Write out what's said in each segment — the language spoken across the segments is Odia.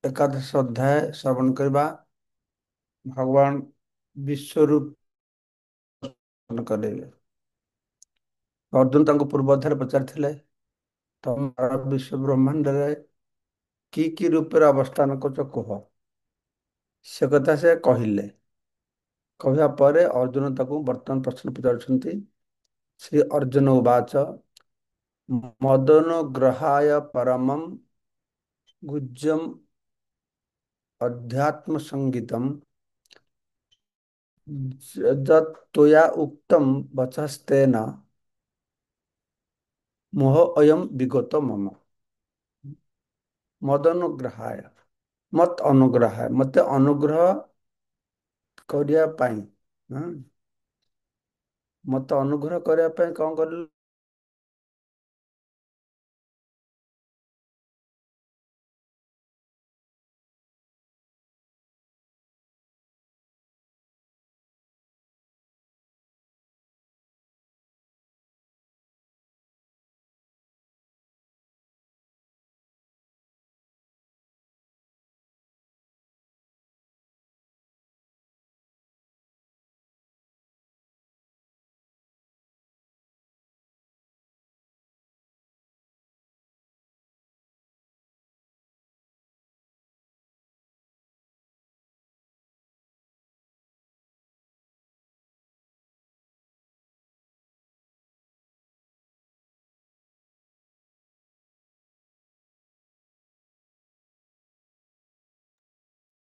एकादश अध्याय श्रवण करवा भगवान विश्वरूप करेंगे। अर्जुन तांको पूर्व अध्याय पचार तमारा विश्व ब्रह्मांड रे की रूप अवस्थान कर कह से कथा से कहले कहवा पर अर्जुन ताको वर्तमान प्रश्न पचार। श्री अर्जुन उवाच मदनुग्रहाय परमं गुज्जम अध्यात्म संगीतम त्वया उक्तम वचस्तेन मोह अयम विगत मम। मदनुग्रहाय मत अनुग्रहाय मते अनुग्रह करिया पाई। हाँ, मते अनुग्रह करिया पाई कौन कर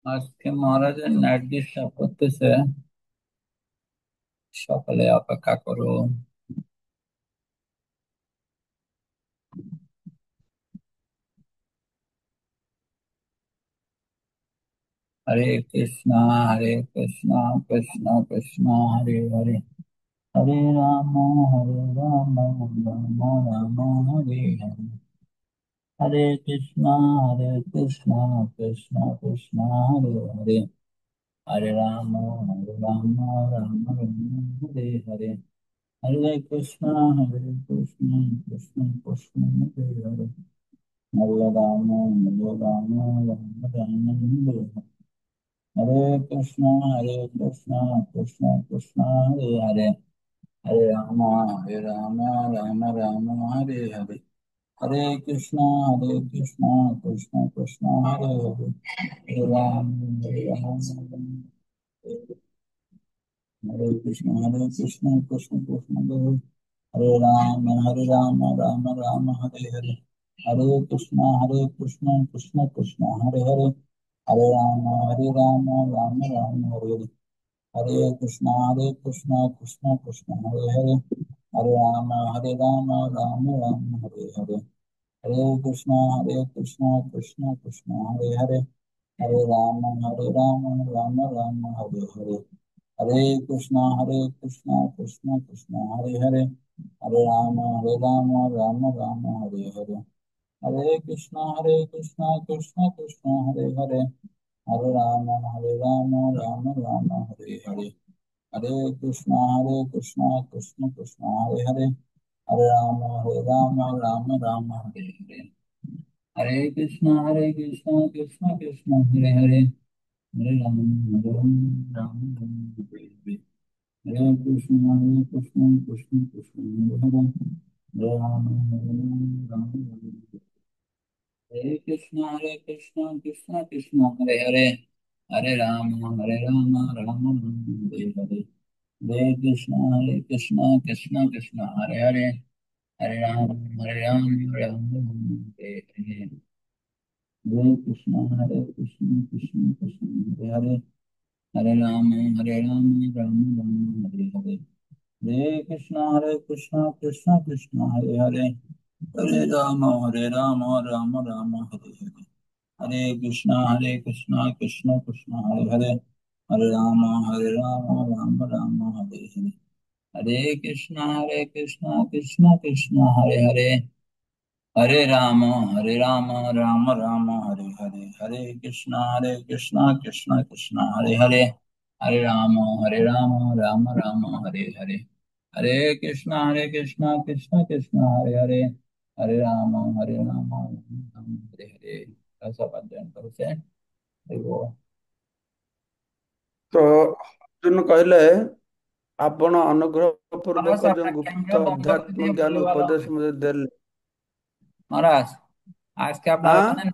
আজকে মহারাজের নাইট ডিস্টার্ব করতেছে। সকালে অপেক্ষা করো। হরে কৃষ্ণ হরে কৃষ্ণ কৃষ্ণ কৃষ্ণ হরে হরে, হরে রাম হরে রাম রাম রাম হরে হরে, হরে কৃষ্ণ কৃষ্ণ কৃষ্ণ হরে হরে, হরে রাম রাম রাম হরে হরে, হরে কৃষ্ণ কৃষ্ণ কৃষ্ণ হরে হরে, हरे राम राम राम हरे हरे कृष्ण कृष्ण कृष्ण हरे हरे, हरे राम राम राम हरे हरे, हरे कृष्ण कृष्ण कृष्ण हरे हरे, हरे राम हरे कृष्ण कृष्ण कृष्ण हरे हरे राम राम राम हरे हरे, हरे कृष्ण कृष्ण कृष्ण हरे हरे, हरे राम राम राम हरे हरे, हरे कृष्ण कृष्ण कृष्ण हरे हरे, हरे राम राम राम हरे हरे, हरे कृष्ण कृष्ण कृष्ण हरे हरे, हरे राम राम राम हरे हरे, हरे कृष्ण कृष्ण कृष्ण हरे हरे, हरे राम राम राम हरे हरे, हरे कृष्ण कृष्ण कृष्ण हरे हरे, हरे राम राम राम हरे हरे, हरे कृष्ण कृष्ण कृष्ण हरे हरे, हरे राम राम राम हरे हरे, हरे कृष्ण कृष्ण कृष्ण हरे हरे, हरे राम हरे हरे, हरे कृष्ण कृष्ण कृष्ण हरे हरे, हरे राम हरे, हरे कृष्ण कृष्ण कृष्ण हरे हरे, हरे राम राम राम हरे हरे, हरे कृष्ण कृष्ण कृष्ण हरे हरे, हरे राम राम राम हरे हरे, हरे कृष्ण कृष्ण कृष्ण हरे हरे, हरे राम राम राम हरे हरे, हरे कृष्ण कृष्ण कृष्ण हरे हरे, हरे राम राम राम हरे हरे, हरे कृष्ण कृष्ण कृष्ण हरे हरे, हरे राम राम हरे हरे, हरे कृष्ण कृष्ण कृष्ण हरे हरे, हरे राम राम राम हरे हरे, हरे कृष्ण कृष्ण कृष्ण हरे हरे, हरे राम राम राम हरे हरे, हरे कृष्ण कृष्ण कृष्ण हरे हरे, हरे राम राम राम हरे हरे। सब अध्ययन करो से। ଏଇବ। ତ ଅର୍ଜୁନ କହିଲେ, ଆପଣ ଅନୁଗ୍ରହ महाराज ପୂର୍ବକ अपना ଯେଉଁ कैमरा ଗୁପ୍ତ बंद कर ଅଧ୍ୟାତ୍ମ दिए बोलने ଜ୍ଞାନ वाला हो गया। ଉପଦେଶ ମୋତେ ଦେଲେ। महाराज आज के अपना हाँ रहता ना,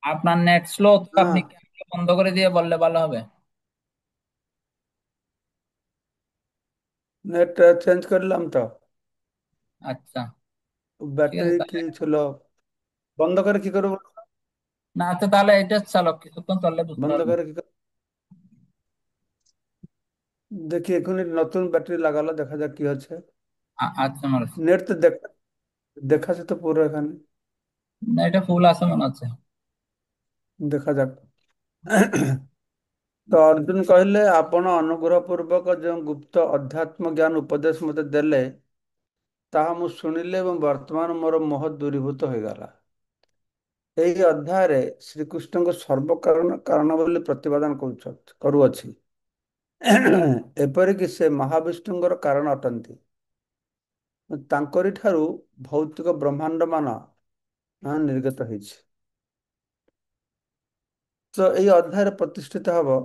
अपना नेट स्लो तो अपनी हाँ, कैमरा बंद कर दिए बोलने वाला हो गया। নেট চেঞ্জ করলাম তো, अच्छा। ঠিক আছে ব্যাটারি তাহলে। কি ছিল, বন্ধ করে কি করবো? না আচ্ছা তাহলে এটা চালো, কিছুক্ষণ চললে বুঝতে বন্ধ পারবেন। করে কি করবো? দেখি এখনই নতুন ব্যাটারি লাগালো, দেখা যাক কি হচ্ছে। আচ্ছা মহারাজ। নেট তো দেখাচ্ছে তো পুরো এখানে। না এটা ফুল আছে মনে হচ্ছে। দেখা যাক। ତ ଅର୍ଜୁନ କହିଲେ, ଆପଣ ଅନୁଗ୍ରହ ପୂର୍ବକ ଯେଉଁ ଗୁପ୍ତ ଅଧ୍ୟାତ୍ମ ଜ୍ଞାନ ଉପଦେଶ ମୋତେ ଦେଲେ, ତାହା ମୁଁ ଶୁଣିଲି ଏବଂ ବର୍ତ୍ତମାନ ମୋର ମୋହ ଦୂରୀଭୂତ ହୋଇଗଲା। ଏହି ଅଧ୍ୟାୟରେ ଶ୍ରୀକୃଷ୍ଣଙ୍କ ସର୍ବକାରଣ କାରଣ ବୋଲି ପ୍ରତିପାଦନ କରୁଅଛି। ଏପରିକି ସେ ମହାବିଷ୍ଣୁଙ୍କର କାରଣ ଅଟନ୍ତି। ତାଙ୍କରି ଠାରୁ ଭୌତିକ ବ୍ରହ୍ମାଣ୍ଡମାନ ନିର୍ଗତ ହେଇଛି। ତ ଏଇ ଅଧ୍ୟାୟରେ ପ୍ରତିଷ୍ଠିତ ହବ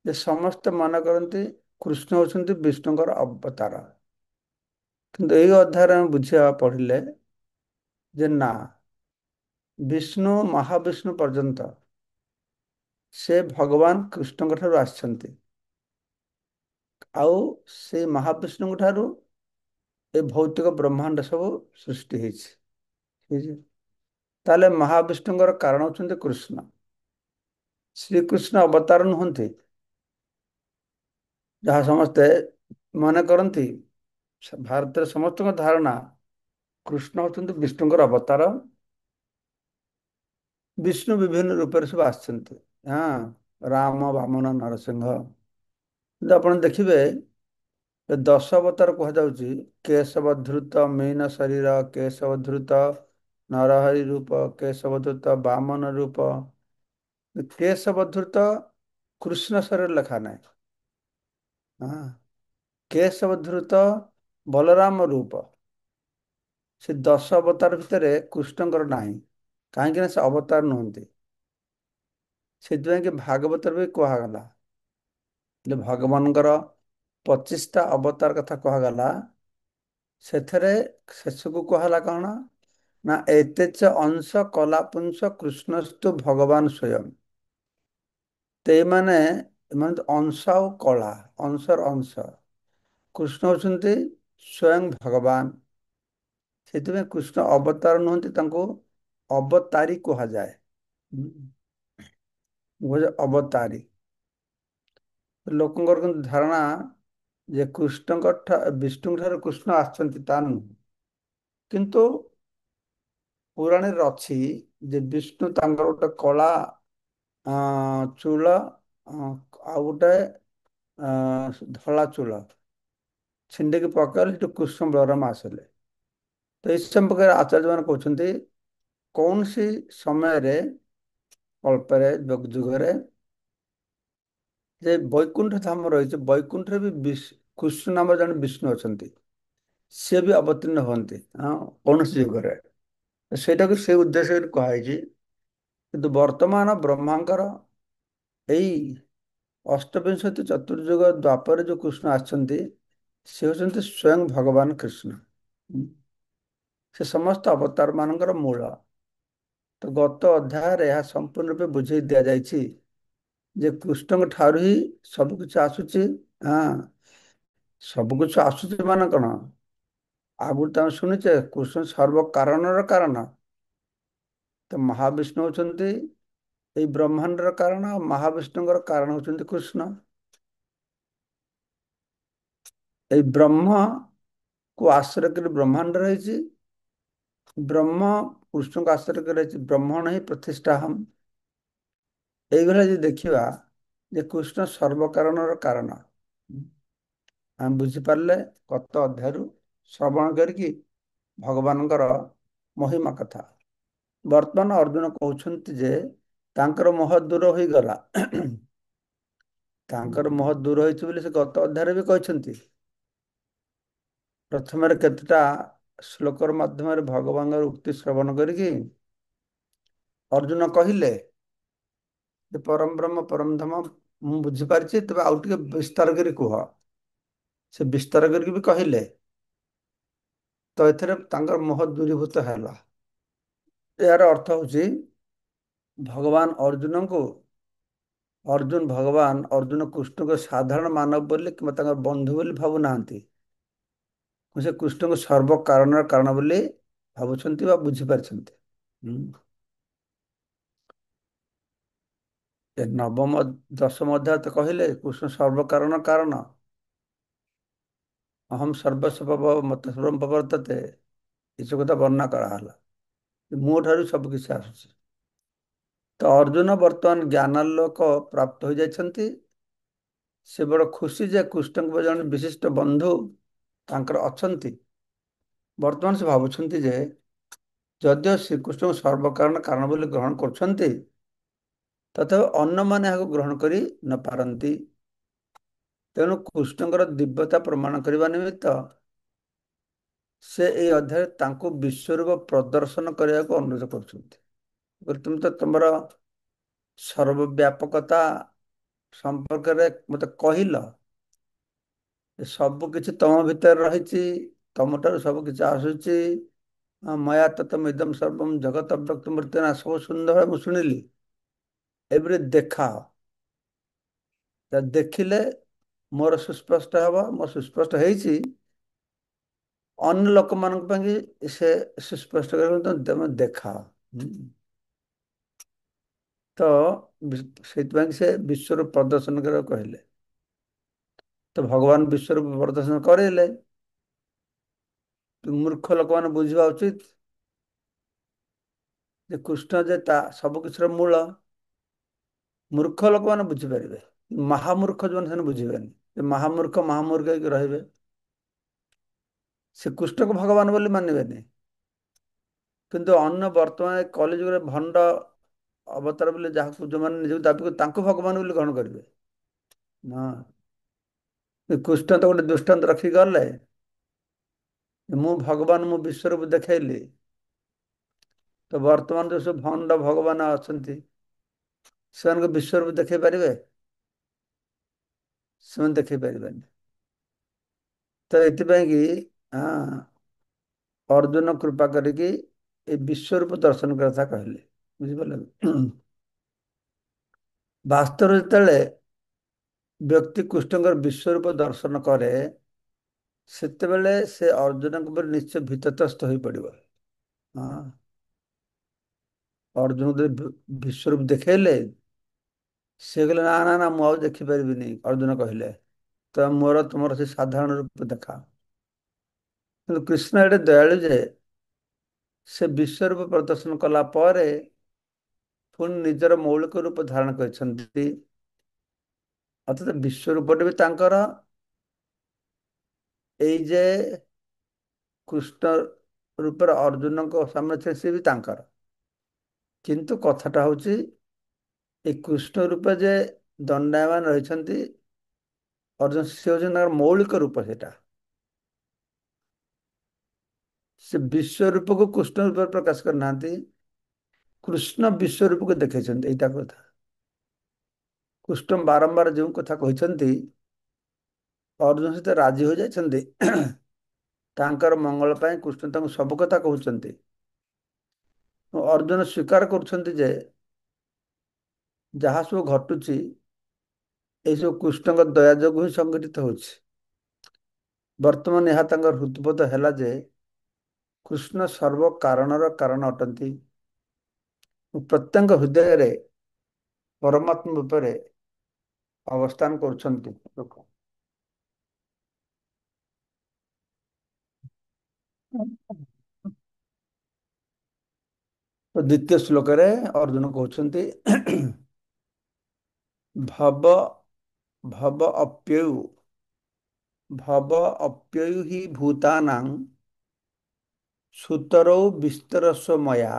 ଯେ ସମସ୍ତେ ମନେ କରନ୍ତି କୃଷ୍ଣ ହଉଛନ୍ତି ବିଷ୍ଣୁଙ୍କର ଅବତାର। କିନ୍ତୁ ଏଇ ଅଧ୍ୟାୟରେ ଆମେ ବୁଝିବା ପଢିଲେ ଯେ ନା, ବିଷ୍ଣୁ ମହାବିଷ୍ଣୁ ପର୍ଯ୍ୟନ୍ତ ସେ ଭଗବାନ କୃଷ୍ଣଙ୍କ ଠାରୁ ଆସିଛନ୍ତି। ଆଉ ସେଇ ମହାବିଷ୍ଣୁଙ୍କ ଠାରୁ ଏ ଭୌତିକ ବ୍ରହ୍ମାଣ୍ଡ ସବୁ ସୃଷ୍ଟି ହେଇଛି। ବୁଝିଲେ? ତାହେଲେ ମହାବିଷ୍ଣୁଙ୍କର କାରଣ ହଉଛନ୍ତି କୃଷ୍ଣ। ଶ୍ରୀକୃଷ୍ଣ ଅବତାର ନୁହନ୍ତି, ଯାହା ସମସ୍ତେ ମନେ କରନ୍ତି। ଭାରତରେ ସମସ୍ତଙ୍କ ଧାରଣା କୃଷ୍ଣ ହଉଛନ୍ତି ବିଷ୍ଣୁଙ୍କର ଅବତାର। ବିଷ୍ଣୁ ବିଭିନ୍ନ ରୂପରେ ସବୁ ଆସିଛନ୍ତି। ହଁ, ରାମ, ବାମନ, ନରସିଂହ। କିନ୍ତୁ ଆପଣ ଦେଖିବେ ଏ 10 ଅବତାର କୁହାଯାଉଛି। କେଶବଧୃତ ମୀନ ଶରୀର, କେଶବଧୃତ ନରହରି ରୂପ, କେଶବଧୃତ ବାମନ ରୂପ। କେଶବଧୃତ କୃଷ୍ଣ ଶରୀର ଲେଖା ନାହିଁ। ହଁ, କେଶବଧୃତ ବଳରାମ ରୂପ। ସେ 10 ଅବତାର ଭିତରେ କୃଷ୍ଣଙ୍କର ନାହିଁ। କାହିଁକି ନା ସେ ଅବତାର ନୁହନ୍ତି। ସେଥିପାଇଁ କି ଭାଗବତରେ ବି କୁହାଗଲା ଯେ ଭଗବାନଙ୍କର 25ଟା ଅବତାର କଥା କୁହାଗଲା। ସେଥିରେ ଶେଷକୁ କୁହାଗଲା କଣ ନା, ଏତେଚ ଅଂଶ କଲାପୁଂସ କୃଷ୍ଣସ୍ତୁ ଭଗବାନ ସ୍ୱୟଂ। ତ ଏମାନେ ଅଂଶ ଆଉ କଳା, ଅଂଶର ଅଂଶ। କୃଷ୍ଣ ହଉଛନ୍ତି ସ୍ୱୟଂ ଭଗବାନ। ସେଥିପାଇଁ କୃଷ୍ଣ ଅବତାର ନୁହନ୍ତି, ତାଙ୍କୁ ଅବତାରୀ କୁହାଯାଏ। ଅବତାରୀ। ଲୋକଙ୍କର କିନ୍ତୁ ଧାରଣା ଯେ ବିଷ୍ଣୁଙ୍କ ଠାରୁ କୃଷ୍ଣ ଆସିଛନ୍ତି, ତା ନୁହଁ। କିନ୍ତୁ ପୁରାଣରେ ଅଛି ଯେ ବିଷ୍ଣୁ ତାଙ୍କର ଗୋଟେ କଳା ଚୂଳ, ଆଉ ଗୋଟେ ଧଳା ଚୂଳ ଛିଣ୍ଡିକି ପକେଇଲେ, ସେଠୁ କୃଷ୍ଣ ବଳରାମ ଆସିଲେ। ତ ଏଇ ସମ୍ପର୍କରେ ଆଚାର୍ଯ୍ୟମାନେ କହୁଛନ୍ତି କୌଣସି ସମୟରେ, ଅଳ୍ପରେ ଯୁଗରେ ଯେ ବୈକୁଣ୍ଠ ଧାମ ରହିଛି, ବୈକୁଣ୍ଠରେ ବି କୃଷ୍ଣ ନାମରେ ଜଣେ ବିଷ୍ଣୁ ଅଛନ୍ତି। ସିଏ ବି ଅବତୀର୍ଣ୍ଣ ହୁଅନ୍ତି କୌଣସି ଯୁଗରେ। ସେଇଟାକୁ ସେଇ ଉଦ୍ଦେଶ୍ୟରେ କୁହାଯାଇଛି। କିନ୍ତୁ ବର୍ତ୍ତମାନ ବ୍ରହ୍ମାଙ୍କର ଏଇ ଅଷ୍ଟବିଂଶତି ଚତୁର୍ଯୁଗ ଦ୍ୱାପରରେ ଯୋଉ କୃଷ୍ଣ ଆସିଛନ୍ତି, ସେ ହେଉଛନ୍ତି ସ୍ୱୟଂ ଭଗବାନ କୃଷ୍ଣ। ସେ ସମସ୍ତ ଅବତାର ମାନଙ୍କର ମୂଳ। ତ ଗତ ଅଧ୍ୟାୟରେ ଏହା ସମ୍ପୂର୍ଣ୍ଣ ରୂପେ ବୁଝେଇ ଦିଆଯାଇଛି ଯେ କୃଷ୍ଣଙ୍କ ଠାରୁ ହିଁ ସବୁ କିଛି ଆସୁଛି। ହଁ, ସବୁ କିଛି ଆସୁଛି ମାନେ କଣ, ଆଗରୁ ତମେ ଶୁଣିଛେ କୃଷ୍ଣ ସର୍ବ କାରଣର କାରଣ। ତ ମହାବିଷ୍ଣୁ ହଉଛନ୍ତି ଏଇ ବ୍ରହ୍ମାଣ୍ଡର କାରଣ, ମହାବିଷ୍ଣୁଙ୍କର କାରଣ ହଉଛନ୍ତି କୃଷ୍ଣ। ଏଇ ବ୍ରହ୍ମ କୁ ଆଶ୍ରୟ କରି ବ୍ରହ୍ମାଣ୍ଡ ରହିଛି। ବ୍ରହ୍ମ କୃଷ୍ଣଙ୍କୁ ଆଶ୍ରୟ କରି ରହିଛି। ବ୍ରହ୍ମଣ ହିଁ ପ୍ରତିଷ୍ଠାହମ୍। ଏଇଭଳିଆ ଯଦି ଦେଖିବା ଯେ କୃଷ୍ଣ ସର୍ବକାରଣର କାରଣ, ଆମେ ବୁଝିପାରିଲେ ଗତ ଅଧ୍ୟାୟରୁ ଶ୍ରବଣ କରିକି ଭଗବାନଙ୍କର ମହିମା କଥା। ବର୍ତ୍ତମାନ ଅର୍ଜୁନ କହୁଛନ୍ତି ଯେ ତାଙ୍କର ମୋହ ଦୂର ହୋଇଗଲା। ତାଙ୍କର ମୋହ ଦୂର ହୋଇଛି ବୋଲି ସେ ଗତ ଅଧ୍ୟାୟରେ ବି କହିଛନ୍ତି। ପ୍ରଥମରେ କେତେଟା ଶ୍ଲୋକର ମାଧ୍ୟମରେ ଭଗବାନଙ୍କର ଉକ୍ତି ଶ୍ରବଣ କରିକି ଅର୍ଜୁନ କହିଲେ ଯେ ପରମ ବ୍ରହ୍ମ ପରମ ଧାମ ମୁଁ ବୁଝିପାରିଛି, ତେବେ ଆଉ ଟିକେ ବିସ୍ତାର କରି କୁହ। ସେ ବିସ୍ତାର କରିକି ବି କହିଲେ। ତ ଏଥିରେ ତାଙ୍କର ମୋହ ଦୂରୀଭୂତ ହେଲା। ଏହାର ଅର୍ଥ ହଉଛି ଭଗବାନ ଅର୍ଜୁନଙ୍କୁ ଅର୍ଜୁନ କୃଷ୍ଣଙ୍କୁ ସାଧାରଣ ମାନବ ବୋଲି କିମ୍ବା ତାଙ୍କର ବନ୍ଧୁ ବୋଲି ଭାବୁନାହାନ୍ତି। ସେ କୃଷ୍ଣଙ୍କୁ ସର୍ବ କାରଣର କାରଣ ବୋଲି ଭାବୁଛନ୍ତି ବା ବୁଝିପାରିଛନ୍ତି। ହୁଁ। ଏ ନବମ ଦଶମ ଅଧ୍ୟାୟ ତ କହିଲେ କୃଷ୍ଣ ସର୍ବକାରଣ କାରଣ। ଅହମ୍ ସର୍ବସ୍ୱ ମତ ସର୍ବଂ ପ୍ରବର୍ତ୍ତତେ, ଏସବୁ କଥା ବର୍ଣ୍ଣନା କରାହେଲା। ମୋ ଠାରୁ ସବୁ କିଛି ଆସୁଛି। ତ ଅର୍ଜୁନ ବର୍ତ୍ତମାନ ଜ୍ଞାନାଲୋକ ପ୍ରାପ୍ତ ହୋଇଯାଇଛନ୍ତି। ସେ ବଡ଼ ଖୁସି ଯେ କୃଷ୍ଣଙ୍କ ଜଣେ ବିଶିଷ୍ଟ ବନ୍ଧୁ ତାଙ୍କର ଅଛନ୍ତି। ବର୍ତ୍ତମାନ ସେ ଭାବୁଛନ୍ତି ଯେ ଯଦିଓ ଶ୍ରୀକୃଷ୍ଣଙ୍କୁ ସର୍ବକାରଣ କାରଣ ବୋଲି ଗ୍ରହଣ କରୁଛନ୍ତି, ତଥାପି ଅନ୍ୟମାନେ ଏହାକୁ ଗ୍ରହଣ କରି ନ ପାରନ୍ତି। ତେଣୁ କୃଷ୍ଣଙ୍କର ଦିବ୍ୟତା ପ୍ରମାଣ କରିବା ନିମିତ୍ତ ସେ ଏହି ଅଧ୍ୟାୟରେ ତାଙ୍କୁ ବିଶ୍ୱରୂପ ପ୍ରଦର୍ଶନ କରିବାକୁ ଅନୁରୋଧ କରୁଛନ୍ତି। ତୁମେ ତ ତୁମର ସର୍ବବ୍ୟାପକତା ସମ୍ପର୍କରେ ମତେ କହିଲ, ସବୁ କିଛି ତମ ଭିତରେ ରହିଛି, ତମଠାରୁ ସବୁ କିଛି ଆସୁଛି। ମୟା ତତମ୍ ଇଦମ୍ ସର୍ବମ୍ ଜଗତ୍ ବ୍ୟକ୍ତମୂର୍ତ୍ତେନା, ସବୁ ସୁନ୍ଦର ମୁଁ ଶୁଣିଲି। ଏବେ ଦେଖାଅ। ଦେଖିଲେ ମୋର ସୁସ୍ପଷ୍ଟ ହେବ। ମୋ ସୁସ୍ପଷ୍ଟ ହେଇଛି, ଅନ୍ୟ ଲୋକମାନଙ୍କ ପାଇଁ ସେ ସୁସ୍ପଷ୍ଟ କରିବାକୁ ତମେ ଦେଖାଅ। ତ ସେଇଥିପାଇଁ ସେ ବିଶ୍ୱର ପ୍ରଦର୍ଶନ କରିବାକୁ କହିଲେ। ତ ଭଗବାନ ବିଶ୍ୱରୂପ ପ୍ରଦର୍ଶନ କରେଇଲେ। ମୂର୍ଖ ଲୋକମାନେ ବୁଝିବା ଉଚିତ ଯେ କୃଷ୍ଣ ଯେ ତା ସବୁ କିଛିର ମୂଳ। ମୂର୍ଖ ଲୋକମାନେ ବୁଝିପାରିବେ, ମହାମୂର୍ଖ ଯୋଉମାନେ ସେମାନେ ବୁଝିବେନି। ମହାମୂର୍ଖ ହେଇକି ରହିବେ। ସେ କୃଷ୍ଣକୁ ଭଗବାନ ବୋଲି ମାନିବେନି। କିନ୍ତୁ ଅନ୍ୟ ବର୍ତ୍ତମାନ କଳିଯୁଗରେ ଭଣ୍ଡ ଅବତାର ବୋଲି ଯାହାକୁ ଯୋଉମାନେ ନିଜକୁ ଦାବି କରି ତାଙ୍କୁ ଭଗବାନ ବୋଲି ଗ୍ରହଣ କରିବେ। ହଁ, କୃଷ୍ଣ ତ ଗୋଟେ ଦୃଷ୍ଟାନ୍ତ ରଖି ଗଲେ, ମୁଁ ଭଗବାନ, ମୁଁ ବିଶ୍ୱରୂପ ଦେଖେଇଲି। ତ ବର୍ତ୍ତମାନ ଯୋଉ ସବୁ ଭଣ୍ଡ ଭଗବାନ ଅଛନ୍ତି, ସେମାନଙ୍କୁ ବିଶ୍ୱରୂପ ଦେଖେଇ ପାରିବେ? ସେମାନେ ଦେଖେଇ ପାରିବେନି। ତ ଏଥିପାଇଁ କି ଅର୍ଜୁନ କୃପା କରିକି ଏ ବିଶ୍ୱରୂପ ଦର୍ଶନ କଥା କହିଲେ। ବୁଝିପାରିଲେ? ବାସ୍ତବରେ ଯେତେବେଳେ ବ୍ୟକ୍ତି କୃଷ୍ଣଙ୍କର ବିଶ୍ୱରୂପ ଦର୍ଶନ କରେ, ସେତେବେଳେ ସେ ଅର୍ଜୁନଙ୍କ ଉପରେ ନିଶ୍ଚୟ ଭୀତତ୍ରସ୍ତ ହୋଇପଡ଼ିବ। ହଁ, ଅର୍ଜୁନ ବିଶ୍ୱରୂପ ଦେଖେଇଲେ, ସେ କହିଲେ ନା ନା ନା, ମୁଁ ଆଉ ଦେଖିପାରିବିନି। ଅର୍ଜୁନ କହିଲେ, ତ ମୋର ତୁମର ସେ ସାଧାରଣ ରୂପ ଦେଖାଅ। କିନ୍ତୁ କୃଷ୍ଣ ଏଟେ ଦୟାଳୁ ଯେ ସେ ବିଶ୍ୱରୂପ ପ୍ରଦର୍ଶନ କଲା ପରେ ପୁଣି ନିଜର ମୌଳିକ ରୂପ ଧାରଣ କରିଛନ୍ତି। ଅର୍ଥାତ ବିଶ୍ୱରୂପଟେ ବି ତାଙ୍କର, ଏଇ ଯେ କୃଷ୍ଣ ରୂପରେ ଅର୍ଜୁନଙ୍କ ସାମ୍ନା ସିଏ ବି ତାଙ୍କର। କିନ୍ତୁ କଥାଟା ହଉଛି, ଏ କୃଷ୍ଣ ରୂପେ ଯେ ଦଣ୍ଡାୟମାନ ରହିଛନ୍ତି ଅର୍ଜୁନ, ସେ ହଉଛନ୍ତି ତାଙ୍କର ମୌଳିକ ରୂପ। ସେଇଟା ସେ ବିଶ୍ୱ ରୂପକୁ କୃଷ୍ଣ ରୂପରେ ପ୍ରକାଶ କରିନାହାନ୍ତି। କୃଷ୍ଣ ବିଶ୍ୱ ରୂପକୁ ଦେଖେଇଛନ୍ତି। ଏଇଟା କଥା। କୃଷ୍ଣ ବାରମ୍ବାର ଯେଉଁ କଥା କହିଛନ୍ତି, ଅର୍ଜୁନ ସହିତ ରାଜି ହୋଇଯାଇଛନ୍ତି। ତାଙ୍କର ମଙ୍ଗଳ ପାଇଁ କୃଷ୍ଣ ତାଙ୍କୁ ସବୁ କଥା କହୁଛନ୍ତି। ଅର୍ଜୁନ ସ୍ୱୀକାର କରୁଛନ୍ତି ଯେ ଯାହା ସବୁ ଘଟୁଛି, ଏସବୁ କୃଷ୍ଣଙ୍କ ଦୟା ଯୋଗୁଁ ହିଁ ସଂଗଠିତ ହଉଛି। ବର୍ତ୍ତମାନ ଏହା ତାଙ୍କର ହୃଦବୋଧ ହେଲା ଯେ କୃଷ୍ଣ ସର୍ବ କାରଣର କାରଣ ଅଟନ୍ତି। ପ୍ରତ୍ୟେକ ହୃଦୟରେ ପରମାତ୍ମା ରୂପରେ ଅବସ୍ଥାନ କରୁଛନ୍ତି। ତ ଦ୍ୱିତୀୟ ଶ୍ଲୋକରେ ଅର୍ଜୁନ କହୁଛନ୍ତି, ଭବ ଭବ ଅପ୍ୟୟୁ ଭବ ଅପ୍ୟୟୁ ହି ଭୂତାନାଂ ସୁତରୌ ବିସ୍ତରସ ମୟା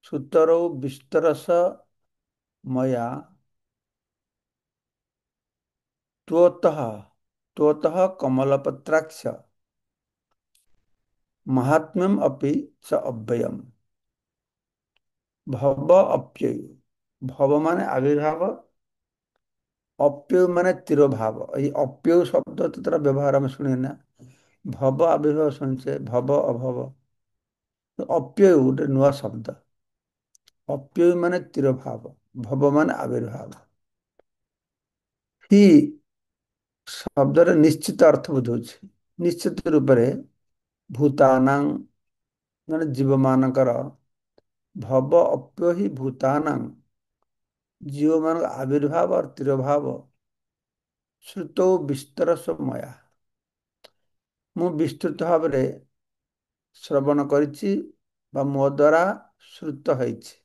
ସୁତରୌ ବିସ୍ତରସ ମୟା ତ୍ୱତଃ ତ୍ୱତଃ କମଲପତ୍ରାକ୍ଷ ମାହାତ୍ମ୍ୟମ୍ ଅପି च ଅବ୍ୟୟମ୍। ଭବ ଅପ୍ୟୟୁ। ଭବ ମାନେ ଆବିର୍ଭାବ, ଅପ୍ୟୟ ମାନେ ତିରୋଭାବ। ଏଇ ଅପ୍ୟୟ ଶବ୍ଦ ତ ତାର ବ୍ୟବହାର ଆମେ ଶୁଣେ ନା। ଭବ ଆବିର୍ଭାବ ଶୁଣିଛେ, ଭବ ଅଭବ। ଅପ୍ୟୟ ଗୋଟେ ନୂଆ ଶବ୍ଦ। ଅପ୍ୟୟ ମାନେ ତିରୋଭାବ, ଭବ ମାନେ ଆବିର୍ଭାବ। ହି ଶବ୍ଦରେ ନିଶ୍ଚିତ ଅର୍ଥ ବୁଝଉଛି। ନିଶ୍ଚିତ ରୂପରେ ଭୂତାନାଂ ମାନେ ଜୀବମାନଙ୍କର, ଭବ ଅପ୍ୟ ହି ଭୂତାନାଂ ଜୀବମାନଙ୍କ ଆବିର୍ଭାବ और ତିରୋଭାବ ଶ୍ରୁତୋ ବିସ୍ତର ସମୟା। ମୁଁ ବିସ୍ତୃତ ଭାବରେ ଶ୍ରବଣ କରିଛି ବା ମୋ ଦ୍ୱାରା ଶ୍ରୁତ ହେଇଛି।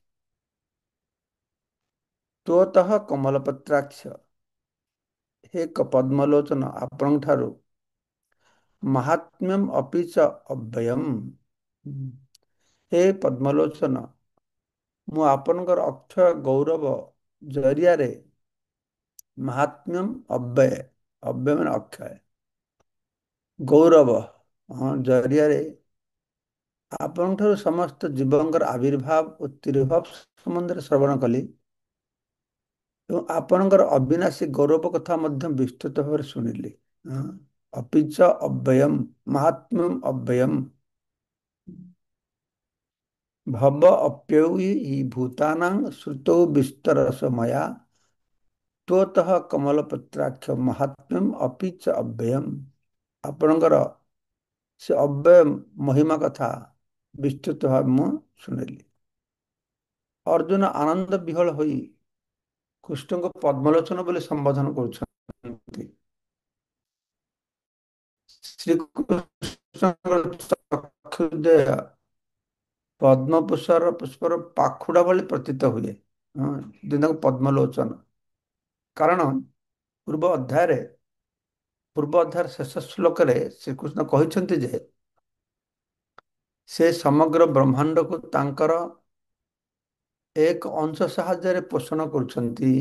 ତ୍ୱତଃ କମଲପତ୍ରାକ୍ଷ, ହେ ପଦ୍ମଲୋଚନ ଆପଣଙ୍କ ଠାରୁ ମାହାତ୍ମ୍ୟମ୍ ଅପି ଚ ଅବ୍ୟୟମ୍, ହେ ପଦ୍ମଲୋଚନ ମୁଁ ଆପଣଙ୍କର ଅକ୍ଷୟ ଗୌରବ ଜରିଆରେ ମାହାତ୍ମ୍ୟମ୍ ଅବ୍ୟୟ, ଅବ୍ୟୟ ମାନେ ଅକ୍ଷୟ, ଗୌରବ ହଁ ଜରିଆରେ ଆପଣଙ୍କଠାରୁ ସମସ୍ତ ଜୀବଙ୍କର ଆବିର୍ଭାବ ଓ ତିରୋଭାବ ସମ୍ବନ୍ଧରେ ଶ୍ରବଣ କଲି ଏବଂ ଆପଣଙ୍କର ଅବିନାଶୀ ଗୌରବ କଥା ମଧ୍ୟ ବିସ୍ତୃତ ଭାବରେ ଶୁଣିଲି। ହଁ, ଅପିଚ ଅବ୍ୟୟମ୍, ମାହାତ୍ମ୍ୟମ୍ ଅବ୍ୟୟମ୍, ଭବ ଅପ୍ୟୟ ହି ଭୂତାନାଂ ଶ୍ରୁତୌ ବିସ୍ତରସ ମୟା ତ୍ୱତଃ କମଲପତ୍ରାକ୍ଷ ମାହାତ୍ମ୍ୟମ୍ ଅପି ଚ ଅବ୍ୟୟମ୍। ଆପଣଙ୍କର ସେ ଅବ୍ୟୟ ମହିମା କଥା ବିସ୍ତୃତ ଭାବେ ମୁଁ ଶୁଣିଲି। ଅର୍ଜୁନ ଆନନ୍ଦ ବିହଳ ହୋଇ କୃଷ୍ଣଙ୍କୁ ପଦ୍ମଲୋଚନ ବୋଲି ସମ୍ବୋଧନ କରୁଛନ୍ତି। ଶ୍ରୀକୃଷ୍ଣଙ୍କର ଚକ୍ଷୁଦ୍ୱୟ ପୁଷ୍ପର ପାଖୁଡା ଭଳି ପ୍ରତୀତ ହୁଏ। ହଁ, ତାଙ୍କୁ ପଦ୍ମଲୋଚନ। କାରଣ ପୂର୍ବ ଅଧ୍ୟାୟର ଶେଷ ଶ୍ଲୋକରେ ଶ୍ରୀକୃଷ୍ଣ କହିଛନ୍ତି ଯେ ସେ ସମଗ୍ର ବ୍ରହ୍ମାଣ୍ଡକୁ ତାଙ୍କର ଏକ ଅଂଶ ସାହାଯ୍ୟରେ ପୋଷଣ କରୁଛନ୍ତି।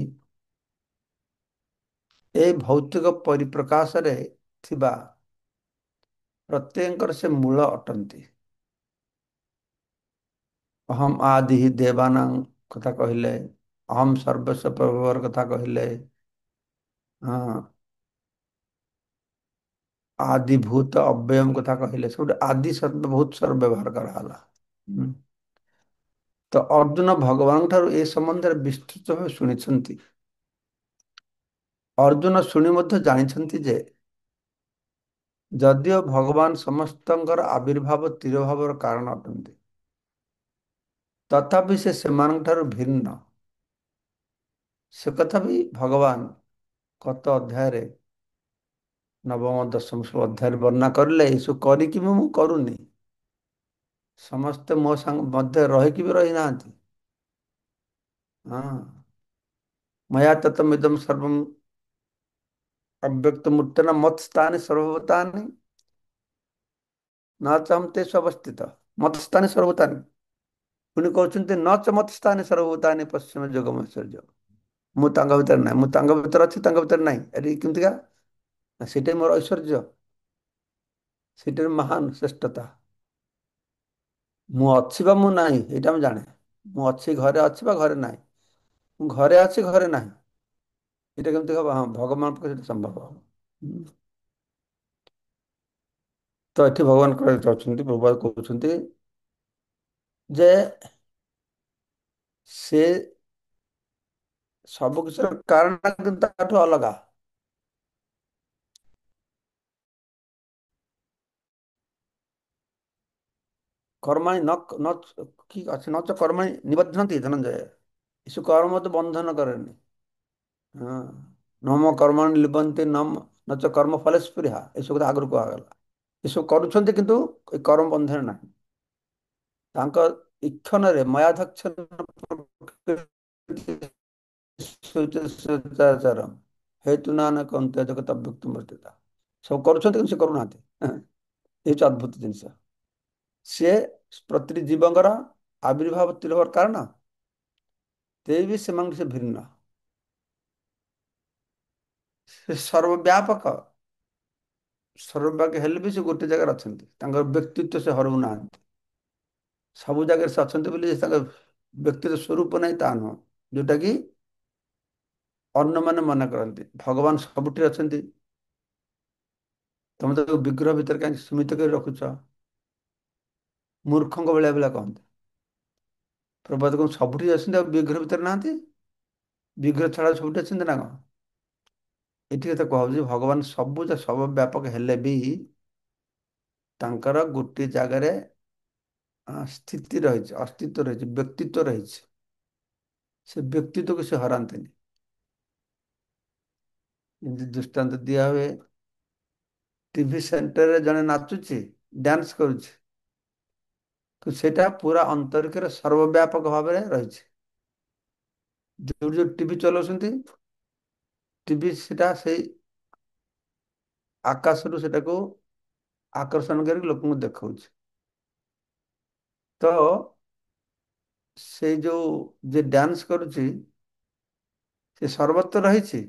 ଏ ଭୌତିକ ପରିପ୍ରକାଶରେ ଥିବା ପ୍ରତ୍ୟେକଙ୍କର ସେ ମୂଳ ଅଟନ୍ତି। ଅହମ୍ ଆଦି ଦେବାନାଂ କଥା କହିଲେ, ଅହମ୍ ସର୍ବସ୍ୱ ପ୍ରଭୁର କଥା କହିଲେ, ହଁ, ଆଦିଭୂତ ଅବ୍ୟୟମ୍ କଥା କହିଲେ, ସବୁଠି ଆଦି ଶବ୍ଦ ବହୁତ ସାରା ବ୍ୟବହାର କରାଗଲା। ତ ଅର୍ଜୁନ ଭଗବାନଙ୍କ ଠାରୁ ଏ ସମ୍ବନ୍ଧରେ ବିସ୍ତୃତ ଭାବେ ଶୁଣିଛନ୍ତି। ଅର୍ଜୁନ ଶୁଣି ମଧ୍ୟ ଜାଣିଛନ୍ତି ଯେ ଯଦିଓ ଭଗବାନ ସମସ୍ତଙ୍କର ଆବିର୍ଭାବ ତିରୋଭାବର କାରଣ ଅଟନ୍ତି, ତଥାପି ସେ ସେମାନଙ୍କ ଠାରୁ ଭିନ୍ନ। ସେ କଥା ବି ଭଗବାନ ଗତ ଅଧ୍ୟାୟରେ ନବମ ଦଶମ ସବୁ ଅଧ୍ୟାୟରେ ବର୍ଣ୍ଣନା କରିଲେ, ଏସବୁ କରିକି ବି ମୁଁ କରୁନି। ସମସ୍ତେ ମୋ ସାଙ୍ଗ ମଧ୍ୟରେ ରହିକି ବି ରହିନାହାନ୍ତି। ହଁ, ମୟା ତତମିଦଂ ସର୍ବମ୍ ଅବ୍ୟକ୍ତ ମୂର୍ତ୍ତେନ ମତ୍ ସ୍ଥାନେ ସର୍ବଭୂତାନି न च हम तेषु अवस्थित मत ସ୍ଥାନେ ସର୍ବଭୂତାନି। ପୁଣି କହୁଛନ୍ତି ନ ଚ ମତ ସ୍ଥାନେ ସର୍ବଭୂତାନି ପଶ୍ଚିମ ଯୋଗମୈଶ୍ୱର୍ଯ୍ୟ। ମୁଁ ତାଙ୍କ ଭିତରେ ନାହିଁ, ମୁଁ ତାଙ୍କ ଭିତରେ ଅଛି, ତାଙ୍କ ଭିତରେ ନାହିଁ। ଏଠି କେମିତିକା? ସେଇଟା ମୋର ଐଶ୍ୱର୍ଯ୍ୟ, ସେଇଟା ମହାନ ଶ୍ରେଷ୍ଠତା। ମୁଁ ଅଛି ବା ମୁଁ ନାହିଁ ଏଇଟା ମୁଁ ଜାଣେ। ମୁଁ ଅଛି ଘରେ ଅଛି ବା ଘରେ ନାହିଁ। ମୁଁ ଘରେ ଅଛି ଘରେ ନାହିଁ। ଏଇଟା କେମିତି ହବ? ହଁ, ଭଗବାନଙ୍କ ପକ୍ଷେ ସେଟା ସମ୍ଭବ ହବ। ତ ଏଠି ଭଗବାନ କହିବାକୁ ଚାହୁଁଛନ୍ତି, ପ୍ରଭୁପାଦ କହୁଛନ୍ତି ଯେ ସେ ସବୁ কিছুର କାରଣ କିନ୍ତୁ ତାଠୁ ଅଲଗା। କର୍ମାଣୀ କି ଅଛି ନ ଚ କର୍ମାଣୀ ନିବଧ୍ନନ୍ତି ଧନଞ୍ଜୟ। ଏସବୁ କର୍ମ ତ ବନ୍ଧନ କରେନି। ହଁ, ନମ କର୍ମାଣୀ ଲିବନ୍ତି ନ ଚ କର୍ମ ଫଲେ ସ୍ପୃହା, ଏସବୁ କଥା ଆଗରୁ କୁହାଗଲା। ଏସବୁ କରୁଛନ୍ତି କିନ୍ତୁ ଏ କର୍ମ ବନ୍ଧନ ନାହିଁ। ତାଙ୍କ ଇକ୍ଷନରେ ହେତୁ ନାନକ ଅନ୍ତ୍ୟ ଜଗତଭୁକ୍ତ ମୂର୍ତ୍ତିତା। ସବୁ କରୁଛନ୍ତି କିନ୍ତୁ ସେ କରୁନାହାନ୍ତି। ଏ ହଉଛି ଅଦ୍ଭୁତ ଜିନିଷ। ସିଏ ପ୍ରତିଟି ଜୀବଙ୍କର ଆବିର୍ଭାବ ତିରୋଭାବର କାରଣ, ତେବେ ବି ସେମାନଙ୍କୁ ସେ ଭିନ୍ନ। ସେ ସର୍ବବ୍ୟାପକ, ସର୍ବବ୍ୟାପୀ ହେଲେ ବି ସେ ଗୋଟେ ଜାଗାରେ ଅଛନ୍ତି। ତାଙ୍କର ବ୍ୟକ୍ତିତ୍ୱ ସେ ହରଉନାହାନ୍ତି। ସବୁ ଜାଗାରେ ସେ ଅଛନ୍ତି ବୋଲି ତାଙ୍କ ବ୍ୟକ୍ତିର ସ୍ୱରୂପ ନାହିଁ ତା ନୁହଁ। ଯୋଉଟା କି ଅନ୍ୟମାନେ ମନେ କରନ୍ତି ଭଗବାନ ସବୁଠି ଅଛନ୍ତି, ତମେ ତାକୁ ବିଗ୍ରହ ଭିତରେ କାହିଁକି ସୀମିତ କରି ରଖୁଛ? ମୂର୍ଖଙ୍କ ଭଳିଆ ଭଳିଆ କହନ୍ତି। ପ୍ରଭୁପାଦ କଣ ସବୁଠି ଅଛନ୍ତି ଆଉ ବିଗ୍ରହ ଭିତରେ ନାହାନ୍ତି? ବିଗ୍ରହ ଛଡା ସବୁଠି ଅଛନ୍ତି ନା କଣ? ଏଠି କଥା କୁହାଉଛି ଭଗବାନ ସବୁ ସର୍ବ ବ୍ୟାପକ ହେଲେ ବି ତାଙ୍କର ଗୋଟିଏ ଜାଗାରେ ସ୍ଥିତି ରହିଛି, ଅସ୍ତିତ୍ୱ ରହିଛି, ବ୍ୟକ୍ତିତ୍ୱ ରହିଛି। ସେ ବ୍ୟକ୍ତିତ୍ୱକୁ ସେ ହରାନ୍ତିନି। ଯେମିତି ଦୃଷ୍ଟାନ୍ତ ଦିଆ ହୁଏ, ଟିଭି ସେଣ୍ଟରରେ ଜଣେ ନାଚୁଛି, ଡ୍ୟାନ୍ସ କରୁଛି, ତ ସେଇଟା ପୁରା ଅନ୍ତରିକ୍ଷରେ ସର୍ବବ୍ୟାପକ ଭାବରେ ରହିଛି। ଯୋଉ ଯୋଉ ଟିଭି ଚଲାଉଛନ୍ତି, ଟିଭି ସେଟା ସେଇ ଆକାଶରୁ ସେଟାକୁ ଆକର୍ଷଣ କରିକି ଲୋକଙ୍କୁ ଦେଖାଉଛି। ତ ସେଇ ଯୋଉ ଯେ ଡ୍ୟାନ୍ସ କରୁଛି ସେ ସର୍ବତ୍ର ରହିଛି,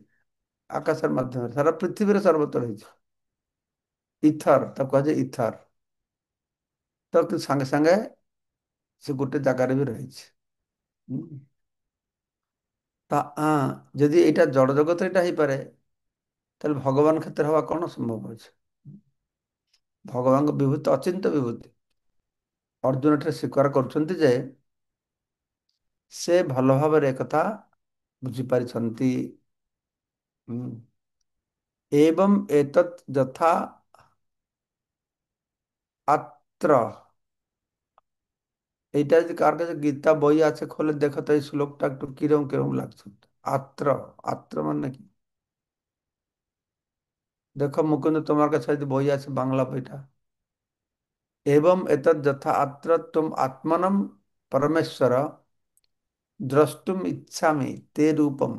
ଆକାଶ ମାଧ୍ୟମରେ ସାରା ପୃଥିବୀରେ ସର୍ବତ୍ର ରହିଛି। ଇଥର ତାକୁ କୁହାଯାଏ, ଇଥର। ତ ସାଙ୍ଗେ ସାଙ୍ଗେ ସେ ଗୋଟେ ଜାଗାରେ ବି ରହିଛି। ହୁଁ। ଯଦି ଏଇଟା ଜଡ଼ ଜଗତରେ ଏଇଟା ହେଇପାରେ, ତାହେଲେ ଭଗବାନ କ୍ଷେତ୍ରରେ ହବା କଣ ସମ୍ଭବ ଅଛି? ଭଗବାନଙ୍କ ବିଭୂତି ଅଚିନ୍ତ୍ୟ ବିଭୂତି। ଅର୍ଜୁନ ଏଠାରେ ସ୍ୱୀକାର କରୁଛନ୍ତି ଯେ ସେ ଭଲ ଭାବରେ ଏକଥା ବୁଝିପାରିଛନ୍ତି। ହୁଁ। ଏବଂ ଏତତ୍ ଯଥା ଆତ୍ର, এইটা যদি কার কাছে গীতা বই আছে খোলে দেখো তো এই শ্লোকটা একটু কিরম কিরম লাগছে। আত্র, আত্র মানে কি? দেখো মুকুন্দ তোমার কাছে যদি বই আছে বাংলা বইটা। এবং এতৎ যথা আত্র তুম আত্মনম পরমেশ্বর দ্রষ্টুম ইচ্ছামি তে রূপম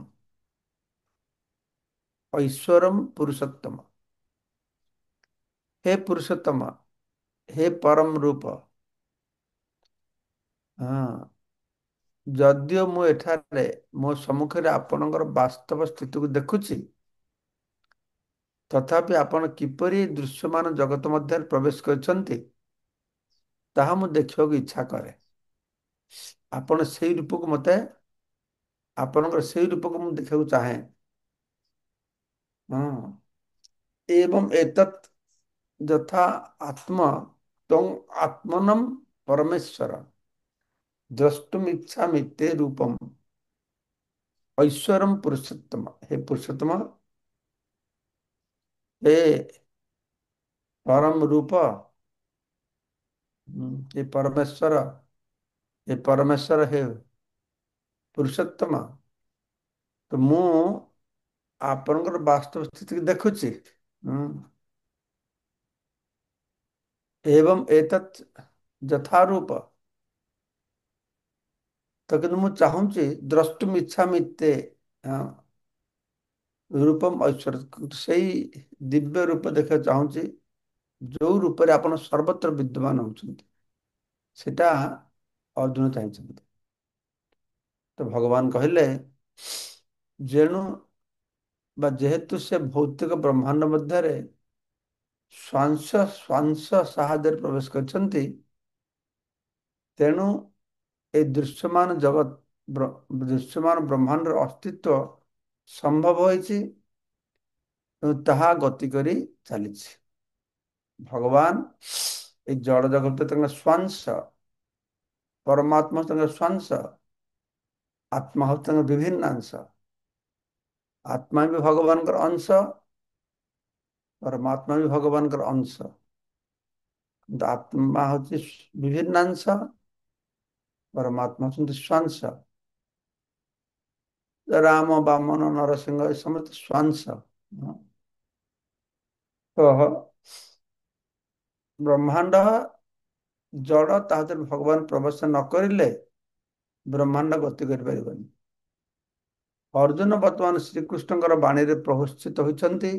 ঐশ্বরম পুরুষোত্তম। হে পুরুষোত্তମ, হে ପରମ ରୂପ, ହଁ, ଯଦିଓ ମୁଁ ଏଠାରେ ମୋ ସମ୍ମୁଖରେ ଆପଣଙ୍କର ବାସ୍ତବ ସ୍ଥିତିକୁ ଦେଖୁଛି, ତଥାପି ଆପଣ କିପରି ଦୃଶ୍ୟମାନ ଜଗତ ମଧ୍ୟରେ ପ୍ରବେଶ କରିଛନ୍ତି ତାହା ମୁଁ ଦେଖିବାକୁ ଇଚ୍ଛା କରେ। ଆପଣ ସେଇ ରୂପକୁ ମତେ, ଆପଣଙ୍କର ସେଇ ରୂପକୁ ମୁଁ ଦେଖିବାକୁ ଚାହେଁ। ହଁ। ଏବଂ ଏତତ୍ ଯଥା ଆତ୍ମ ତ୍ୱଂ ଆତ୍ମନମ୍ ପରମେଶ୍ୱର ଦ୍ରଷ୍ଟୁମ୍ ଇଚ୍ଛାମି ତେ ରୂପମ୍ ଐଶ୍ୱରମ୍ ପୁରୁଷୋତ୍ତମ। ହେ ପୁରୁଷୋତ୍ତମ, ହେ ପରମ ରୂପ, हे परमेश्वर, हे परमेश्वर, हे पुरुषोत्तम, ତ ମୁଁ ଆପଣଙ୍କର ବାସ୍ତବ ସ୍ଥିତିକୁ ଦେଖୁଛି। ଏବଂ ଏତତ୍ ଯଥା ରୂପ, ତ କିନ୍ତୁ ମୁଁ ଚାହୁଁଛି ଦ୍ରଷ୍ଟୁମ୍ ଇଚ୍ଛାମି ତେ ରୂପମ୍ ଐଶ୍ୱର, ସେଇ ଦିବ୍ୟ ରୂପ ଦେଖିବାକୁ ଚାହୁଁଛି ଯୋଉ ରୂପରେ ଆପଣ ସର୍ବତ୍ର ବିଦ୍ୟମାନ ହଉଛନ୍ତି। ସେଟା ଅର୍ଜୁନ ଚାହିଁଛନ୍ତି। ତ ଭଗବାନ କହିଲେ ଯେଣୁ ବା ଯେହେତୁ ସେ ଭୌତିକ ବ୍ରହ୍ମାଣ୍ଡ ମଧ୍ୟରେ ଶ୍ୱାଂଶ ଶ୍ୱାଂଶ ସାହାଯ୍ୟରେ ପ୍ରବେଶ କରିଛନ୍ତି, ତେଣୁ এই ଦୃଶ୍ୟମାନ ଜଗତ, ଦୃଶ୍ୟମାନ ବ୍ରହ୍ମାଣ୍ଡର ଅସ୍ତିତ୍ୱ ସମ୍ଭବ ହୋଇଛି ଏବଂ ତାହା ଗତି କରି ଚାଲିଛି। ଭଗବାନ এই ଜଡ଼ ଜଗତ ତାଙ୍କ ସ୍ୱାଂଶ, ପରମାତ୍ମା ତାଙ୍କ ସ୍ୱାଂଶ, ଆତ୍ମା ହଉଛି ତାଙ୍କ ବିଭିନ୍ନାଂଶ। ଆତ୍ମା ବି ଭଗବାନଙ୍କର ଅଂଶ, ପରମାତ୍ମା ବି ଭଗବାନଙ୍କର ଅଂଶ। କିନ୍ତୁ ଆତ୍ମା ହଉଛି ବିଭିନ୍ନାଂଶ, ପରମାତ୍ମା ହଉଛନ୍ତି ସ୍ୱାଂଶ। ରାମ, ବାମନ, ନରସିଂହ ଏ ସମସ୍ତେ ସ୍ୱାଂଶ। ତ ବ୍ରହ୍ମାଣ୍ଡ ଜଡ଼, ତା ଭିତରେ ଭଗବାନ ପ୍ରବେଶ ନ କରିଲେ ବ୍ରହ୍ମାଣ୍ଡ ଗତି କରିପାରିବନି। ଅର୍ଜୁନ ବର୍ତ୍ତମାନ ଶ୍ରୀକୃଷ୍ଣଙ୍କର ବାଣୀରେ ପ୍ରହସିତ ହୋଇଛନ୍ତି,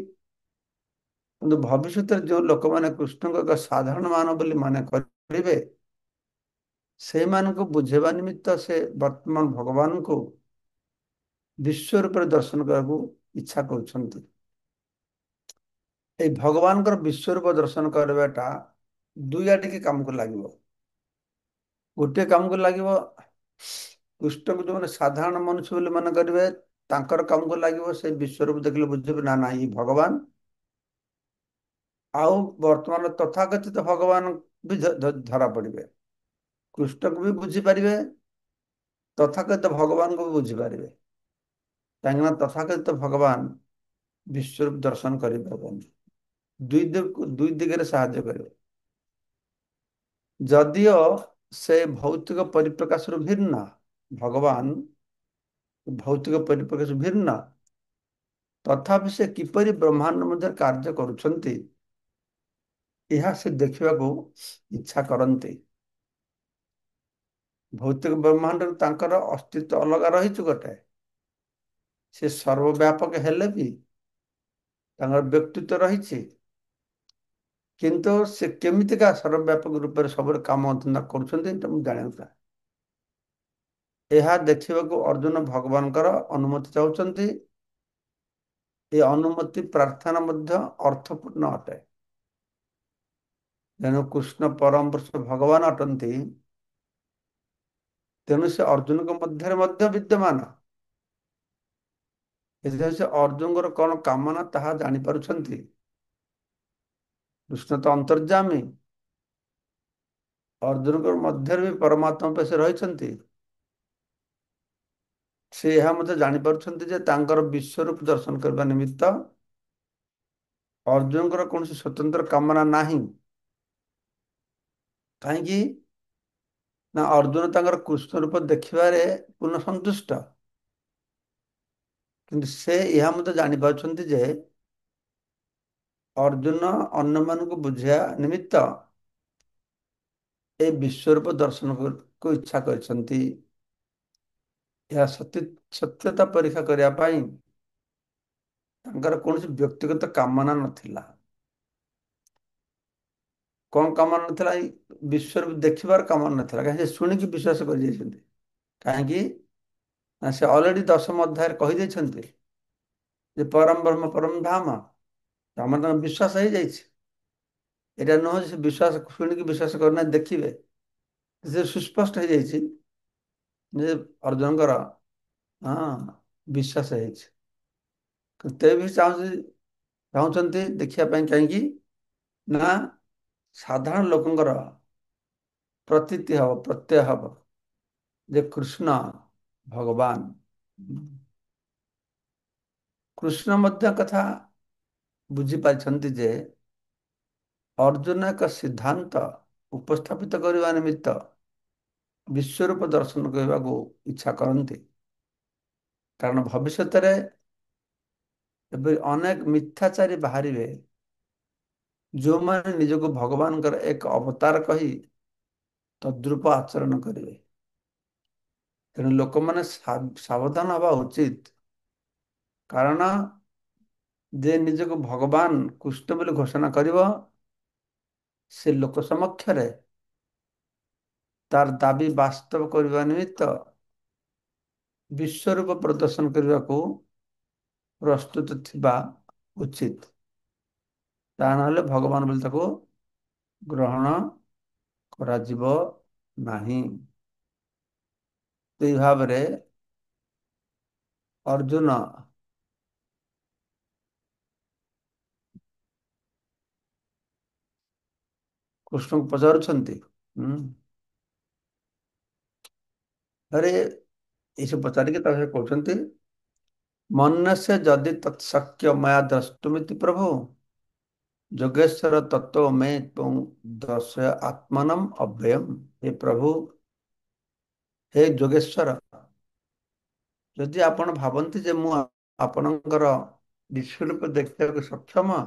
କିନ୍ତୁ ଭବିଷ୍ୟତରେ ଯେଉଁ ଲୋକମାନେ କୃଷ୍ଣଙ୍କ ଏକ ସାଧାରଣ ମାନ ବୋଲି ମାନେ କରିବେ, ସେଇମାନଙ୍କୁ ବୁଝେଇବା ନିମିତ୍ତ ସେ ବର୍ତ୍ତମାନ ଭଗବାନଙ୍କୁ ବିଶ୍ୱ ରୂପରେ ଦର୍ଶନ କରିବାକୁ ଇଚ୍ଛା କରୁଛନ୍ତି। এই ଭଗବାନଙ୍କର ବିଶ୍ୱରୂପ ଦର୍ଶନ କରିବାଟା ଦୁଇ ଆଡ଼ିକି କାମକୁ ଲାଗିବ। ଗୋଟିଏ କାମକୁ ଲାଗିବ କୃଷ୍ଣକୁ ଯୋଉମାନେ ସାଧାରଣ ମନୁଷ୍ୟ ବୋଲି ମନେ କରିବେ, ତାଙ୍କର କାମକୁ ଲାଗିବ ସେଇ ବିଶ୍ୱରୂପ ଦେଖିଲେ ବୁଝିବେ ନା ନା ଇଏ ଭଗବାନ। ଆଉ ବର୍ତ୍ତମାନ ତଥାକଥିତ ଭଗବାନ ବି ଧରା ପଡିବେ। କୃଷ୍ଣକୁ ବି ବୁଝିପାରିବେ, ତଥାକଥିତ ଭଗବାନଙ୍କୁ ବି ବୁଝିପାରିବେ। କାହିଁକିନା ତଥାକଥିତ ଭଗବାନ ବିଶ୍ୱରୂପ ଦର୍ଶନ କରିପାରିବେନି। ଦୁଇ ଦିଗରେ ସାହାଯ୍ୟ କରିବେ। ଯଦିଓ ସେ ଭୌତିକ ପରିପ୍ରକାଶରୁ ଭିନ୍ନ, ଭଗବାନ ଭୌତିକ ପରିପ୍ରକାଶରୁ ଭିନ୍ନ, ତଥାପି ସେ କିପରି ବ୍ରହ୍ମାଣ୍ଡ ମଧ୍ୟରେ କାର୍ଯ୍ୟ କରୁଛନ୍ତି ଏହା ସେ ଦେଖିବାକୁ ଇଚ୍ଛା କରନ୍ତି। ଭୌତିକ ବ୍ରହ୍ମାଣ୍ଡରୁ ତାଙ୍କର ଅସ୍ତିତ୍ୱ ଅଲଗା ରହିଛି ଗୋଟେ। ସେ ସର୍ବବ୍ୟାପକ ହେଲେ ବି ତାଙ୍କର ବ୍ୟକ୍ତିତ୍ୱ ରହିଛି, କିନ୍ତୁ ସେ କେମିତିକା ସର୍ବବ୍ୟାପକ ରୂପରେ ସବୁବେଳେ କାମ ଧନ୍ଦା କରୁଛନ୍ତି ଏଟା ମୁଁ ଜାଣିବାକୁ ଚାହେଁ। ଏହା ଦେଖିବାକୁ ଅର୍ଜୁନ ଭଗବାନଙ୍କର ଅନୁମତି ଚାହୁଁଛନ୍ତି। ଏ ଅନୁମତି ପ୍ରାର୍ଥନା ମଧ୍ୟ ଅର୍ଥପୂର୍ଣ୍ଣ ଅଟେ। ତେଣୁ କୃଷ୍ଣ ପରମ ପୁରୁଷ ଭଗବାନ ଅଟନ୍ତି, ତେଣୁ ସେ ଅର୍ଜୁନଙ୍କ ମଧ୍ୟରେ ମଧ୍ୟ ବିଦ୍ୟମାନ। ଏଥିରେ ସେ ଅର୍ଜୁନଙ୍କର କଣ କାମନା ତାହା ଜାଣିପାରୁଛନ୍ତି। କୃଷ୍ଣ ତ ଅନ୍ତର୍ଯ୍ୟାମୀ, ଅର୍ଜୁନଙ୍କ ମଧ୍ୟରେ ବି ପରମାତ୍ମା ରୂପେ ସେ ରହିଛନ୍ତି। ସେ ଏହା ମଧ୍ୟ ଜାଣିପାରୁଛନ୍ତି ଯେ ତାଙ୍କର ବିଶ୍ୱରୂପ ଦର୍ଶନ କରିବା ନିମିତ୍ତ ଅର୍ଜୁନଙ୍କର କୌଣସି ସ୍ୱତନ୍ତ୍ର କାମନା ନାହିଁ। କାହିଁକି ନା ଅର୍ଜୁନ ତାଙ୍କର କୃଷ୍ଣ ରୂପ ଦେଖିବାରେ ପୂର୍ଣ୍ଣ ସନ୍ତୁଷ୍ଟ। କିନ୍ତୁ ସେ ଏହା ମଧ୍ୟ ଜାଣିପାରୁଛନ୍ତି ଯେ ଅର୍ଜୁନ ଅନ୍ୟମାନଙ୍କୁ ବୁଝିବା ନିମିତ୍ତ ଏ ବିଶ୍ୱରୂପ ଦର୍ଶନକୁ ଇଚ୍ଛା କରିଛନ୍ତି। ଏହା ସତ୍ୟତା ପରୀକ୍ଷା କରିବା ପାଇଁ ତାଙ୍କର କୌଣସି ବ୍ୟକ୍ତିଗତ କାମନା ନଥିଲା। କଣ କାମନା ନଥିଲା? ଏଇ ବିଶ୍ୱରୂପ ଦେଖିବାର କାମନା ନଥିଲା। କାହିଁକି ସେ ଶୁଣିକି ବିଶ୍ୱାସ କରିଯାଇଛନ୍ତି। କାହିଁକି ନା ସେ ଅଲରେଡି ଦଶମ ଅଧ୍ୟାୟରେ କହିଦେଇଛନ୍ତି ଯେ ପରମ ବ୍ରହ୍ମ ପରମ ଧାମ। ଆମର ତାଙ୍କ ବିଶ୍ୱାସ ହେଇଯାଇଛି। ଏଇଟା ନୁହଁ ଯେ ସେ ବିଶ୍ୱାସ ଶୁଣିକି ବିଶ୍ୱାସ କରୁନାହାନ୍ତି, ଦେଖିବେ। ସେ ସୁସ୍ପଷ୍ଟ ହେଇଯାଇଛି ଯେ ଅର୍ଜୁନଙ୍କର ବିଶ୍ୱାସ ହେଇଛି। ତେ ବି ଚାହୁଁଛନ୍ତି ଦେଖିବା ପାଇଁ। କାହିଁକି ନା ସାଧାରଣ ଲୋକଙ୍କର ପ୍ରତୀତି ହବ, ପ୍ରତ୍ୟୟ ହବ ଯେ କୃଷ୍ଣ ଭଗବାନ। କୃଷ୍ଣ ମଧ୍ୟ କଥା ବୁଝିପାରିଛନ୍ତି ଯେ ଅର୍ଜୁନ ଏକ ସିଦ୍ଧାନ୍ତ ଉପସ୍ଥାପିତ କରିବା ନିମିତ୍ତ ବିଶ୍ୱରୂପ ଦର୍ଶନ କରିବାକୁ ଇଚ୍ଛା କରନ୍ତି। କାରଣ ଭବିଷ୍ୟତରେ ଏବେ ଅନେକ ମିଥ୍ୟାଚାରୀ ବାହାରିବେ, ଯେଉଁମାନେ ନିଜକୁ ଭଗବାନଙ୍କର ଏକ ଅବତାର କହି ତଦ୍ରୂପ ଆଚରଣ କରିବେ। ତେଣୁ ଲୋକମାନେ ସାବଧାନ ହବା ଉଚିତ। କାରଣ ଯେ ନିଜକୁ ଭଗବାନ କୃଷ୍ଣ ବୋଲି ଘୋଷଣା କରିବ, ସେ ଲୋକ ସମକ୍ଷରେ ତାର ଦାବି ବାସ୍ତବ କରିବା ନିମିତ୍ତ ବିଶ୍ୱରୂପ ପ୍ରଦର୍ଶନ କରିବାକୁ ପ୍ରସ୍ତୁତ ଥିବା ଉଚିତ। ତା ନହେଲେ ଭଗବାନ ବୋଲି ତାକୁ ଗ୍ରହଣ କରାଯିବ ନାହିଁ। ସେଇ ଭାବରେ ଅର୍ଜୁନ କୃଷ୍ଣଙ୍କୁ ପଚାରୁଛନ୍ତି, ଆରେ ଏଇସବୁ ପଚାରିକି ତାପରେ କହୁଛନ୍ତି ମନସ୍ୟ ଯଦି ତତ୍ସକ୍ୟ ମୟା ଦ୍ରଷ୍ଟୁମିତି ପ୍ରଭୁ ଯୋଗେଶ୍ୱର ତତ୍ତ୍ୱ ମେ ତ୍ୱଂ ଦର୍ଶୟ ଆତ୍ମାନମ ଅଭ୍ୟୟମ୍। ହେ ପ୍ରଭୁ, ହେ ଯୋଗେଶ୍ୱର, ଯଦି ଆପଣ ଭାବନ୍ତି ଯେ ମୁଁ ଆପଣଙ୍କର ବିଶ୍ୱରୂପ ଦେଖିବାକୁ ସକ୍ଷମ,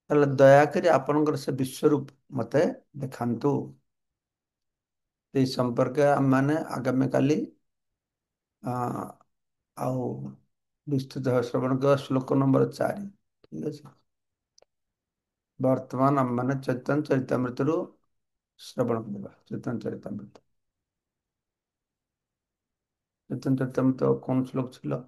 ତାହେଲେ ଦୟାକରି ଆପଣଙ୍କର ସେ ବିଶ୍ୱରୂପ ମତେ ଦେଖାନ୍ତୁ। ଏହି ସମ୍ପର୍କରେ ଆମମାନେ ଆଗାମୀକାଲି ଆଉ ବିସ୍ତୃତ ଭାବେ ଶ୍ରବଣ କରିବା। ଶ୍ଲୋକ ନମ୍ବର 4। ଠିକ ଅଛି। ବର୍ତ୍ତମାନ ଆମମାନେ ଚୈତନ୍ୟ ଚରିତାମୃତରୁ ଶ୍ରବଣ କରିବା। ଚୈତନ୍ୟ ଚରିତାମୃତ। ଚୈତନ୍ୟ ଚରିତାମୃତ କୋଉ ଶ୍ଲୋକ ছিল?